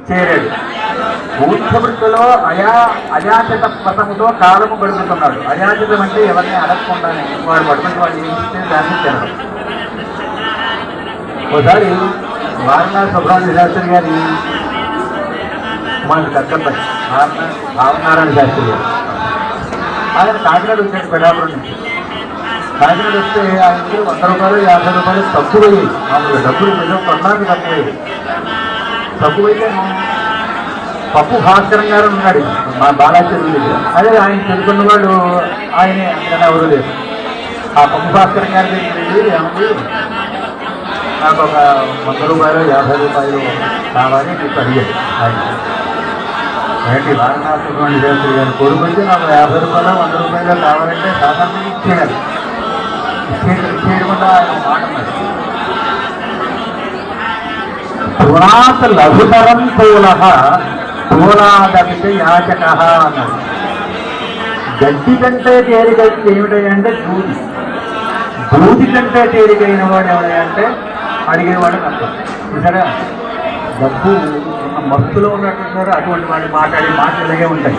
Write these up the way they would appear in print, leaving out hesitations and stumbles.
చేరాడు. ఊర్ధ్వవృత్తిలో అయాచిత పథముతో కాలము గడుపుతున్నాడు. అయాచితం అంటే ఎవరిని అడగకుండానే వాడు పడుకుని వాళ్ళు ఏమిస్తే దాన్ని తినడం. ఒకసారి వారణాసి సుబ్రహ్మణ్య శాస్త్రి గారి మనకు దగ్గరపై భావనారాయణ శాస్త్రి గారు ఆయన కాకినాడ వచ్చాడు పెడాపురం నుంచి. కాకినాడ వస్తే ఆయనకి 100 రూపాయలు 50 రూపాయలు తక్కువయ్యాయి. మామూలుగా డబ్బులు నిజం కొన్నాళ్ళు తక్కువయ్యాయి. తక్కువైతే పప్పు భాస్కరం గారు ఉన్నాడు మా బాలాచరి దగ్గర. అదే ఆయన తెలుసుకున్న వాళ్ళు ఆయనే, అందుకని ఎవరు లేదు. ఆ పప్పు భాస్కరం గారి దగ్గర ఏమంది, నాకు ఒక 100 రూపాయలు 50 రూపాయలు కావాలి మీకు అడిగాడు ఆయన. ఏంటి వారణాసి సుబ్రహ్మణ్య శాస్త్రి గారు కొడుకుంటే నాకు 50 రూపాయలు 100 రూపాయలు కావాలంటే సాధారణంగా ఇచ్చేయాలి. ఇచ్చేయకుండా ఆయన మాట తుణాత్ లఘుతరం తోలహ తోలాదపితే యాచక అన్నాడు. గడ్డి కంటే తేలికైంది ఏమిటంటే దూది. దూది కంటే తేలికైన వాడు ఎవడంటే అడిగేవాడు అర్థం. సరే డబ్బు మత్తులో ఉన్నట్టున్నారు అటువంటి వాళ్ళు మాట్లాడే మాటలు ఇలాగే ఉంటాయి.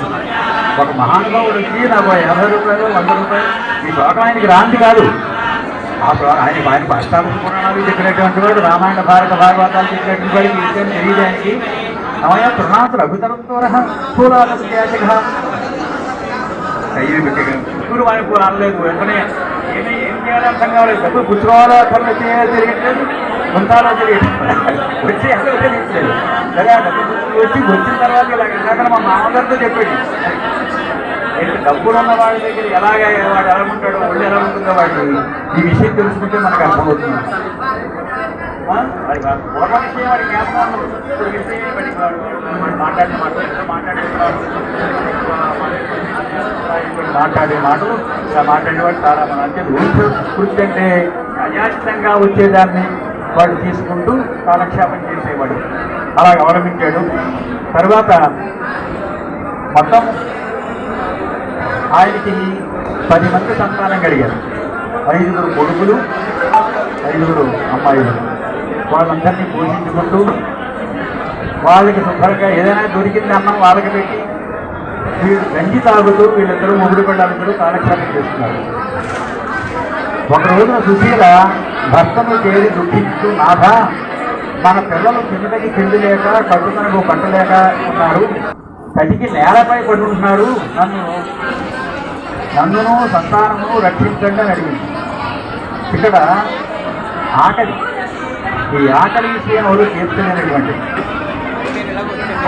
ఒక మహానుభావుడు వచ్చి నాకు 50 రూపాయలు 100 రూపాయలు ఈ భాగం ఆయనకి రాంది కాదు. ఆయన అష్టాదశ పురాణాలు చెప్పినటువంటి వాడు, రామాయణ భారత భాగవతాలు చెప్పినటువంటి వాడికి విషయం తెలియడానికి అవయా తృణాతులు అభితరంతో పూరాచక అయ్యి పుత్తూరు వాడిని పూర అనలేదు. వెంటనే ఏం చేయాలి అర్థం కావాలి. డబ్బులు పుచ్చుకోవాలో అర్థం తెలియట్లేదు, గుంతాలో తెలియట్లేదు, వచ్చేయాలో తెలియట్లేదు. సరే ఆ డబ్బు వచ్చిన తర్వాత ఇలాగ మా మామగారితో చెప్పాడు, డబ్బులు ఉన్న వాడి దగ్గర ఎలాగే వాడు ఎలా ఉంటాడో ఒళ్ళు ఎలా ఉంటుందో వాడికి ఈ విషయం తెలుసుకుంటే మనకు అర్థమవుతుంది. పూర్వ విషయం వాడి జ్ఞాపకం మాట్లాడే మాటలు ఇలా మాట్లాడేవాడు చాలా మన అంటే వృత్తి అంటే అయాచితంగా వచ్చేదాన్ని వాడు తీసుకుంటూ కాలక్షేపం చేసేవాడు. అలా గౌరవించాడు. తర్వాత మొత్తం ఆయనకి 10 మంది సంతానం కలిగారు. 5 కొడుకులు 5 అమ్మాయిలు. వాళ్ళందరినీ పోషించుకుంటూ వాళ్ళకి శుభ్రంగా ఏదైనా దొరికింది అన్నం వాళ్ళకి పెట్టి వీళ్ళు గంజి తాగుతూ వీళ్ళిద్దరూ మొగుడు పిల్లలిద్దరూ కాలక్షేపం చేస్తున్నారు. ఒక రోజున సుశీల భర్తను చేరి దుఃఖిస్తూ, నాథ మన పిల్లలు తిన్నటికి తిండి లేక కట్టుతనకు కట్టలేక ఉన్నారు, కటికి నేలపై పడుకుంటున్నారు, నన్నును సంతానము రక్షించండి అని అడిగింది. ఇక్కడ ఆకలి, ఈ ఆకలి విషయం ఎవరు తీర్చలేనటువంటి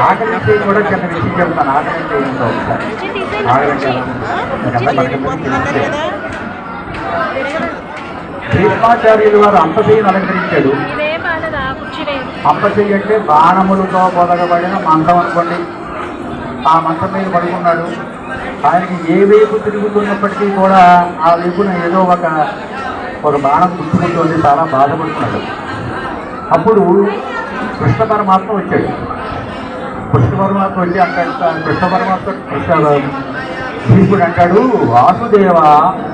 ఆకలి విషయం కూడా చిన్న విషయం చెప్తాను. ఆకలి అంటే ఏంటో ఒకసారి ఆకలి భీష్మాచార్యులు వారు అంపశయ్యను అలంకరించాడు. అంపశయ్య అంటే బాణములతో పొదగబడిన మంచం అనుకోండి. ఆ మంచం మీద పడుకున్నాడు. ఆయనకి ఏ వైపు తిరుగుతున్నప్పటికీ కూడా ఆ వైపున ఏదో ఒక బాణం గుర్తుకుంటుంది. చాలా బాధపడుతున్నాడు. అప్పుడు కృష్ణ పరమాత్మ వచ్చాడు. కృష్ణ పరమాత్మ వచ్చి అంటాడు, కృష్ణ పరమాత్మ భీష్ముడు అంటాడు, వాసుదేవ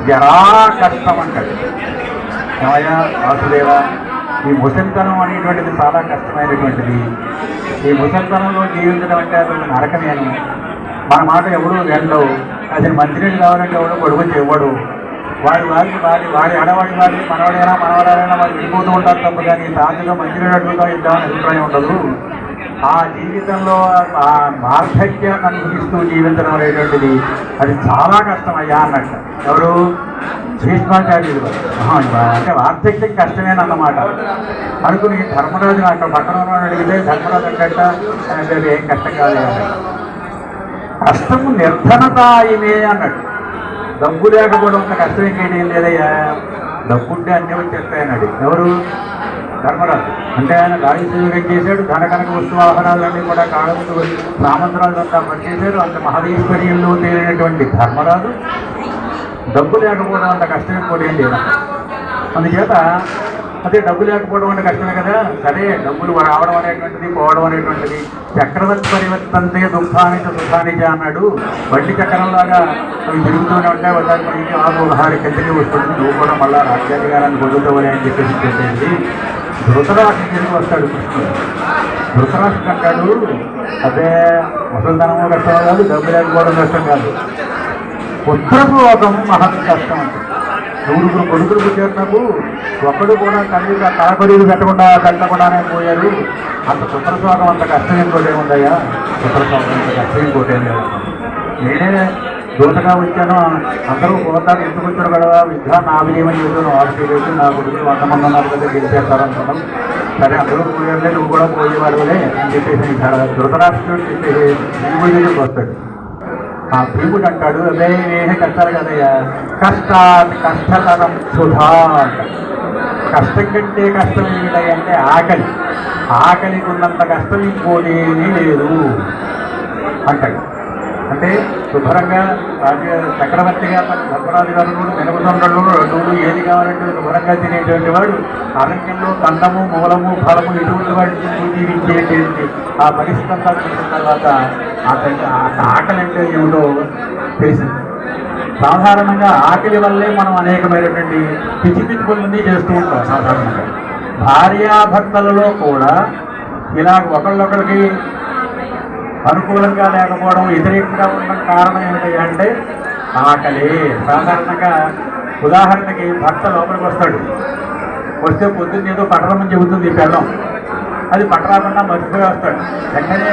జరా కష్టం అంటాడు. ఏమయ్యా వాసుదేవ, ఈ ముసలితనం అనేటువంటిది చాలా కష్టమైనటువంటిది. ఈ ముసలితనంలో జీవించడం అంటే అసలు నరకమేను. మన మాట ఎవడు వినవు. అసలు మంచినీళ్ళు కావాలంటే ఎవడు గొడవ ఇవ్వడు. వాడి ఆడవాడి వాడిని మనవాడైనా మనవాడైనా వాళ్ళు వెళ్ళిపోతూ ఉంటారు తప్ప కానీ తాజాగా మంచినీళ్ళు అడుగుతా ఇద్దామని అభిప్రాయం ఉండదు. ఆ జీవితంలో ఆ వార్ధక్యాన్ని అనుభవిస్తూ జీవించడం అనేటువంటిది అది చాలా కష్టం అయ్యా అన్నట్టు. ఎవరు? భీష్మాచార్యులు. అంటే వార్ధక్యం కష్టమేనన్నమాట అనుకుని ధర్మరాజు అక్కడ పట్టణంలో అడిగితే ధర్మరాజు అంటే ఏం కష్టం కాదు అన్నాడు. కష్టము నిర్ధనతాయమే అన్నాడు. డబ్బు లేకపోవడం అంత కష్టం ఇంకేం లేదయ్యా, డబ్బుంటే అన్నీ వచ్చేస్తాయన్నాడు. ఎవరు? ధర్మరాజు. అంటే ఆయన రాజసూయం చేశాడు. ధనకనక వస్తు వాహనాలన్నీ కూడా కాళ్ళతో సామంతరాజంతా పనిచేశాడు. అంత మహదీశ్వర్యంలో తేలినటువంటి ధర్మరాజు డబ్బు లేకపోవడం అంత కష్టమే కూడా ఏం లేదు. అందుచేత అదే డబ్బు లేకపోవడం అంటే కష్టమే కదా. సరే డబ్బులు రావడం అనేటువంటిది పోవడం అనేటువంటిది చక్రవర్తి పరివర్తంతే దుఃఖానిచ సుఖానిచ అన్నాడు. బండి చక్రంలాగా అవి తిరుగుతూనే ఉంటాయి. ఒకసారి పైకి ఆహార కిందకి వస్తుంది. నువ్వు కూడా మళ్ళా రాజ్యాధికారాన్ని పొందుతావని అని చెప్పేసి చెప్పేసి ధృతరాష్ట్రుడికి వస్తాడు కృష్ణుడు. ధృతరాష్ట్రుడు అంటాడు, అదే ముసలితనము కష్టం కాదు, డబ్బు లేకపోవడం కష్టం కాదు, పుత్రభోగం మహత్ కష్టం అంటే. నూరుగురు కొడుకులు పుట్టినప్పుడు ఒక్కడు కూడా తల్లి తలకొడిలు పెట్టకుండానే పోయారు. అంత పుత్రశోకం అంత కష్టం ఇంకోటే ఉందయ్యా, పుత్రశోకం అంత కష్టం ఇంకోటే లేదు. నేనే దూతగా వచ్చాను, అందరూ పోతారు, ఎందుకు వచ్చారు కదా, విద్య నా విజయమని చెప్పాను. వాడు చేయలేదు, నా గురించి 100 మంది ఉన్నారు కదా, గెలిచేస్తారు అనుకున్నాం. సరే అందరూ పోయారులే, నువ్వు కూడా పోయేవాడులే అని చెప్పేసి ధృతరాష్ట్రుడు చెప్పేసి భీముడికి వస్తాడు. ఆ భీముడు అంటాడు, అదే ఏమీ కష్టాలు కదయ్యా, కష్టతరం సుధా. కష్టం కంటే కష్టం ఏమిటంటే ఆకలి, ఆకలికి ఉన్నంత కష్టం ఇంకోటేమీ లేదు అంటాడు. అంటే శుభ్రంగా చక్రవర్తిగా ధర్మరాజు గారు మినపసొండలు లడ్డూలు ఏది కావాలంటే శుభ్రంగా తినేటువంటి వాడు అరణ్యంలో కందము మూలము ఫలము ఇటువంటి వాటిని జీవించేటువంటి ఆ పరిస్థితి అంతా చూసిన తర్వాత ఆకలి అంటే ఏమిటో తెలిసింది. సాధారణంగా ఆకలి వల్లే మనం అనేకమైనటువంటి పిచ్చి పిచ్చి పనులన్నీ చేస్తూ ఉంటాం. సాధారణంగా భార్యాభర్తలలో కూడా ఇలా ఒకళ్ళొకరికి అనుకూలంగా లేకపోవడం, వ్యతిరేకంగా ఉండడం కారణం ఏమిటి అంటే ఆకలి. సాధారణంగా ఉదాహరణకి భర్త లోపలికి వస్తాడు, వస్తే పొద్దున్న ఏదో పట్టరమని చెబుతుంది ఈ పెళ్ళం, అది పట్టరాకుండా మర్చిపోయి వస్తాడు. వెంటనే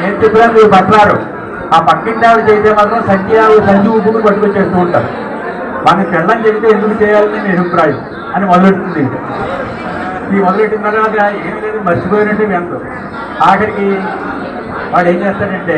నేను చెప్పినా మీరు పట్టరారు, ఆ పక్కింటి ఆవిడ చేస్తే మాత్రం సంచి ఊపుకుని పట్టుకొచ్చేస్తూ ఉంటారు. మన పెళ్ళం చెబితే ఎందుకు చేయాలని మీ అభిప్రాయం అని మొదలెడుతుంది. ఈ మొదలెట్టిన తర్వాత ఏమి లేదు, మర్చిపోయినట్టు వెందు. ఆఖరికి వాడు ఏం చేస్తాడంటే